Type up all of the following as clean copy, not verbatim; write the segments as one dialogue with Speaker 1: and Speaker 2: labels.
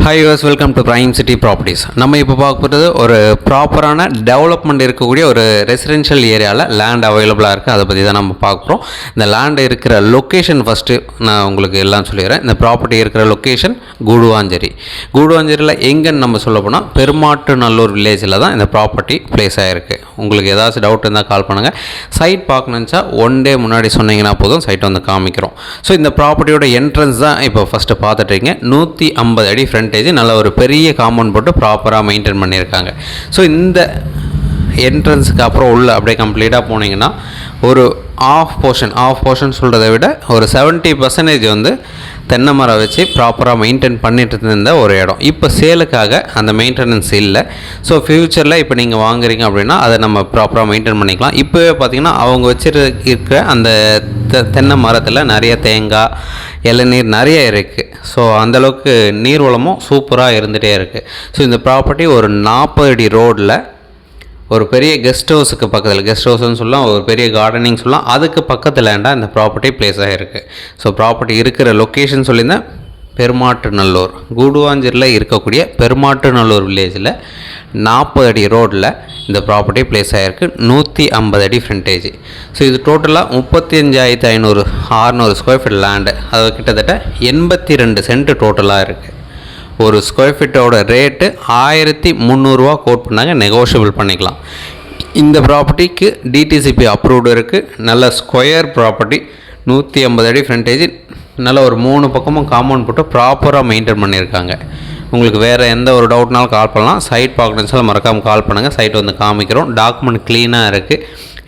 Speaker 1: Hi use welcome to prime city properties. நம்ம இப்போ பார்க்க போகிறது ஒரு ப்ராப்பரான டெவலப்மெண்ட் இருக்கக்கூடிய ஒரு ரெசிடென்ஷியல் ஏரியாவில் லேண்ட் அவைலபிளாக இருக்குது. அதை பற்றி தான் நம்ம பார்க்குறோம். இந்த லேண்டு இருக்கிற லொக்கேஷன் ஃபஸ்ட்டு நான் உங்களுக்கு எல்லாம் சொல்லிடுறேன். இந்த ப்ராப்பர்ட்டி இருக்கிற லொக்கேஷன் கூடுவாஞ்சேரியில் எங்கன்னு நம்ம சொல்ல போனால் பெருமாட்டுநல்லூர் வில்லேஜில் தான் இந்த ப்ராப்பர்ட்டி பிளேஸ் ஆகிருக்கு. உங்களுக்கு ஏதாச்சும் டவுட் இருந்தால் கால் பண்ணுங்கள். சைட் பார்க்கணுச்சா ஒன் டே முன்னாடி சொன்னீங்கன்னா போதும், சைட்டை வந்து காமிக்கிறோம். ஸோ இந்த ப்ராப்பர்ட்டியோட என்ட்ரன்ஸ் தான் இப்போ ஃபஸ்ட்டு பார்த்துட்ருக்கீங்க. 150 அடி ஃப்ரண்ட் நல்ல ஒரு பெரிய காம்பவுண்ட் போட்டு ப்ராப்பராக மெயின்டைன் பண்ணியிருக்காங்க. ஸோ இந்த என்ட்ரன்ஸுக்கு அப்புறம் உள்ள அப்படியே கம்ப்ளீட்டாக போனீங்கன்னா ஒரு ஆஃப் போர்ஷன் சொல்கிறத விட ஒரு 70% வந்து தென்னை மரம் வச்சு ப்ராப்பராக மெயின்டைன் பண்ணிட்டு இருந்த ஒரு இடம். இப்போ சேலுக்காக அந்த மெயின்டெனன்ஸ் இல்லை. ஸோ ஃப்யூச்சரில் இப்போ நீங்கள் வாங்குறீங்க அப்படின்னா அதை நம்ம ப்ராப்பராக மெயின்டைன் பண்ணிக்கலாம். இப்போவே பார்த்திங்கன்னா அவங்க வச்சுருக்கிற அந்த தென்னை மரத்தில் நிறைய தேங்காய், இளநீர் நிறைய இருக்குது. ஸோ அந்தளவுக்கு நீர் வளமும் சூப்பராக இருந்துகிட்டே இருக்குது. ஸோ இந்த ப்ராப்பர்ட்டி ஒரு 40 அடி ரோடில் ஒரு பெரிய கெஸ்ட் ஹவுஸுக்கு பக்கத்தில், கெஸ்ட் ஹவுஸ்னு சொல்லலாம், ஒரு பெரிய கார்டனிங் சொல்லலாம், அதுக்கு பக்கத்தில் இந்த ப்ராப்பர்ட்டி பிளேஸ் ஆகிருக்கு. ஸோ ப்ராப்பர்ட்டி இருக்கிற லொக்கேஷன் சொல்லியிருந்தேன், பெருமாட்டுநல்லூர், கூடுவாஞ்சேரியில் இருக்கக்கூடிய பெருமாட்டுநல்லூர் வில்லேஜில் 40 அடி ரோடில் இந்த ப்ராப்பர்ட்டி பிளேஸ் ஆகிருக்கு. 150 அடி ஃப்ரண்டேஜ். ஸோ இது டோட்டலாக 35,500 ஸ்கொயர் ஃபீட் லேண்டு. அது கிட்டத்தட்ட 82 சென்ட் டோட்டலாக இருக்குது. ஒரு ஸ்கொயர் ஃபீட்டோட ரேட்டு 1300 கோட் பண்ணாங்க, நெகோஷியபிள் பண்ணிக்கலாம். இந்த ப்ராப்பர்ட்டிக்கு டிடிசிபி அப்ரூவ்டு இருக்குது. நல்ல ஸ்கொயர் ப்ராப்பர்ட்டி, 150 அடி ஃப்ரண்டேஜ், நல்ல ஒரு 3 பக்கமும் காம்பவுண்ட் போட்டு ப்ராப்பராக மெயின்டைன் பண்ணியிருக்காங்க. உங்களுக்கு வேறு எந்த ஒரு டவுட்னாலும் கால் பண்ணலாம். சைட் பார்க்கணுன்னு மறக்காமல் கால் பண்ணுங்கள். சைட் வந்து காமிக்கிறோம். டாக்குமெண்ட் க்ளீனாக இருக்குது.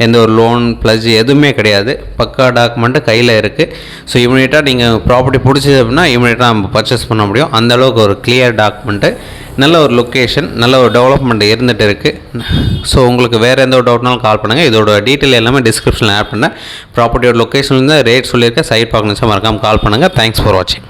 Speaker 1: எந்த ஒரு லோன் ப்ளஸ் எதுவுமே கிடையாது. பக்கா டாக்குமெண்ட்டு கையில் இருக்குது. ஸோ இமீடியட்டாக நீங்கள் ப்ராப்பர்ட்டி பிடிச்சது அப்படின்னா இமீடியட்டாக நம்ம பர்ச்சேஸ் பண்ண முடியும். அந்தளவுக்கு ஒரு கிளியர் டாக்குமெண்ட்டு, நல்ல ஒரு லொக்கேஷன், நல்ல ஒரு டெவலப்மெண்ட் இருந்துகிட்டு இருக்குது. ஸோ உங்களுக்கு வேறு எந்த ஒரு டவுட்னாலும் கால் பண்ணுங்கள். இதோட டீட்டெயில் எல்லாமே டிஸ்கிரிப்ஷனில் ஆட் பண்ணேன். ப்ராப்பர்ட்டியோட லொக்கேஷன்லேருந்து ரேட் சொல்லியிருக்கேன். சைட் பார்க்கணுன்னு மறக்காமல் கால் பண்ணுங்கள். தேங்க்ஸ் ஃபார் வாட்சிங்.